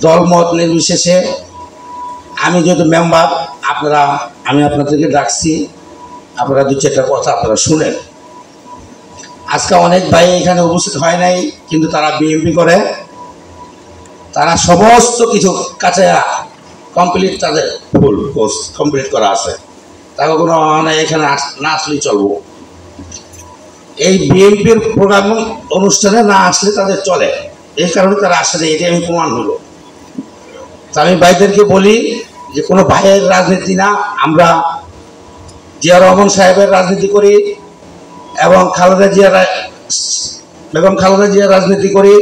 দলমত নির্বিশেষে আমি যেহেতু মেম্বার, আমি আপনাদেরকে ডাকছি, আপনারা দু চারটা কথা আপনারা শুনেন। আজকে অনেক ভাই এখানে উপস্থিত হয় নাই, কিন্তু তারা বিএমপি করে, তারা সমস্ত কিছু কাছে কমপ্লিট, তাদের ফুল কোর্স কমপ্লিট করা আছে, তাকে কোনো এখানে না আসলেই চলবো। এই বিএনপির প্রোগ্রাম অনুষ্ঠানে না আসলে তাদের চলে, এই কারণে তারা আসলে এটাই আমি প্রমাণ হলো। তা আমি ভাইদেরকে বলি যে কোনো ভাইয়ের রাজনীতি না, আমরা জিয়া রহমান সাহেবের রাজনীতি করি এবং বেগম খালেদা জিয়ার রাজনীতি করি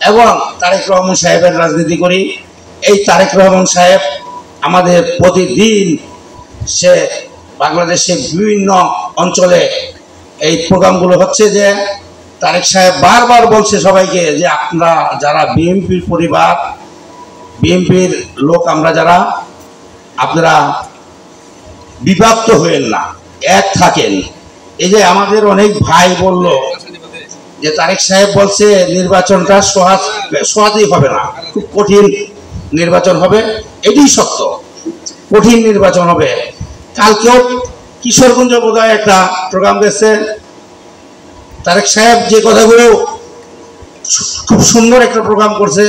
এবং তারেক রহমান সাহেবের রাজনীতি করি। এই তারেক রহমান সাহেব আমাদের প্রতিদিন সে বাংলাদেশের বিভিন্ন অঞ্চলে এই প্রোগ্রামগুলো হচ্ছে, যে তারেক সাহেব বারবার বলছে সবাইকে যে আপনারা যারা বিএনপির পরিবার, বিএনপির লোক আমরা যারা, আপনারা বিভক্ত হয়েন না, এক থাকেন। এই যে আমাদের অনেক ভাই বলল যে তারেক সাহেব বলছে নির্বাচনটা সহজেই হবে না, খুব কঠিন নির্বাচন হবে। এটাই সত্য, কঠিন নির্বাচন হবে। কালকেও কিশোরগঞ্জ বোধহয় একটা প্রোগ্রাম গেছে, তারেক সাহেব যে কথাগুলো খুব সুন্দর একটা প্রোগ্রাম করছে,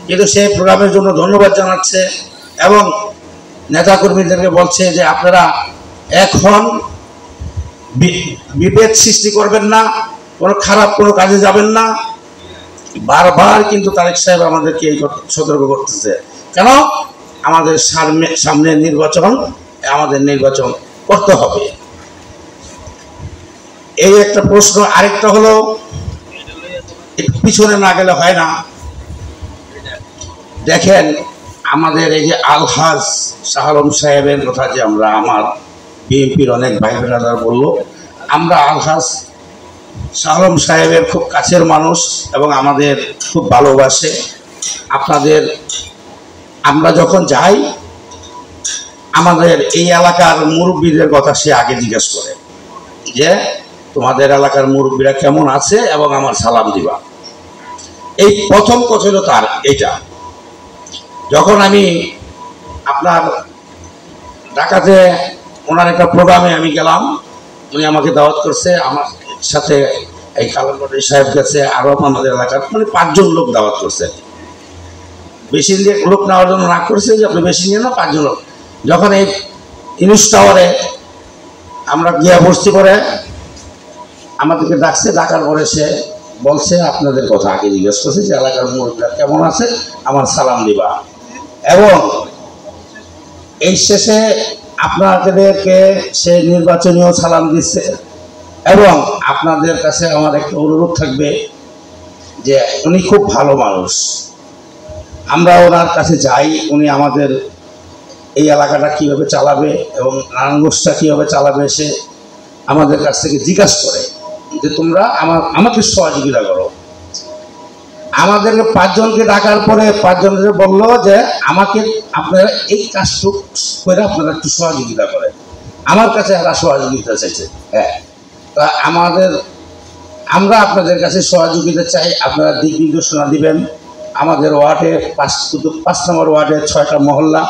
কিন্তু সেই প্রোগ্রামের জন্য ধন্যবাদ জানাচ্ছে এবং নেতাকর্মীদেরকে বলছে যে আপনারা এখন বিভেদ সৃষ্টি করবেন না, কোনো খারাপ কোনো কাজে যাবেন না। বারবার কিন্তু তারেক সাহেব আমাদেরকে এই সতর্ক করতেছে, কেন আমাদের সামনে নির্বাচন, আমাদের নির্বাচন করতে হবে। এই একটা প্রশ্ন। আরেকটা হলো, পিছনে না গেলে হয় না। দেখেন আমাদের এই যে আলহাজ শাহ আলম সাহেবের কথা, যে আমার বিএনপির অনেক ভাই ব্রাদার বললো, আমরা আলহাজ শাহ আলম সাহেবের খুব কাছের মানুষ এবং আমাদের খুব ভালোবাসে। আমরা যখন যাই, আমাদের এই এলাকার মুরব্বীদের কথা সে আগে জিজ্ঞেস করে যে তোমাদের এলাকার মুরব্বীরা কেমন আছে এবং আমার সালাম দিবা। এই প্রথম কথা হলো তার এইটা। যখন আমি আপনার ঢাকাতে ওনার একটা প্রোগ্রামে আমি গেলাম, উনি আমাকে দাওয়াত করছে, আমার সাথে এই কালামবাড়ি সাহেব গেছে, আরও আমাদের এলাকার মানে 5 জন লোক দাওয়াত করছে। বেশি লোক নেওয়ার জন্য না করেছে যে আপনি বেশি নিয়ে না, 5 জন লোক। যখন এই ইউনুস টাওয়ারে আমরা গিয়া বসতি করে আমাদেরকে ডাকছে, ডাকার পরে সে বলছে আপনাদের কথা আগে জিজ্ঞেস করছে যে এলাকার মুরব্বীরা কেমন আছে, আমার সালাম দিবা। এবং এই শেষে আপনাদেরকে সে নির্বাচনীয় সালাম দিচ্ছে। এবং আপনাদের কাছে আমার একটা অনুরোধ থাকবে যে উনি খুব ভালো মানুষ, আমরা ওনার কাছে যাই, উনি আমাদের এই এলাকাটা কীভাবে চালাবে এবং নারায়ণগঞ্জটা কীভাবে চালাবে সে আমাদের কাছ থেকে জিজ্ঞাসা করে যে তোমরা আমাকে সহযোগিতা করো। আমাদেরকে 5 জনকে ডাকার পরে 5 জনকে বললো যে আমাকে আপনারা এই কাজটুক করে আপনারা একটু সহযোগিতা করেন। আমার কাছে এরা সহযোগিতা চাইছে। হ্যাঁ, তা আমরা আপনাদের কাছে সহযোগিতা চাই, আপনারা দিক নির্দেশনা দিবেন। আমাদের ওয়ার্ডে 5 নম্বর ওয়ার্ডে 6টা মহল্লা,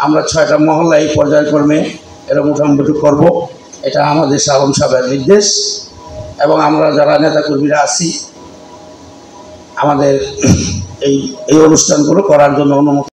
আমরা 6টা মহল্লা এই পর্যায়ক্রমে এরা মোটামুটি করব। এটা আমাদের শাহ আলম সাহেবের নির্দেশ এবং আমরা যারা নেতাকর্মীরা আছি আমাদের এই অনুষ্ঠানগুলো করার জন্য অনুমতি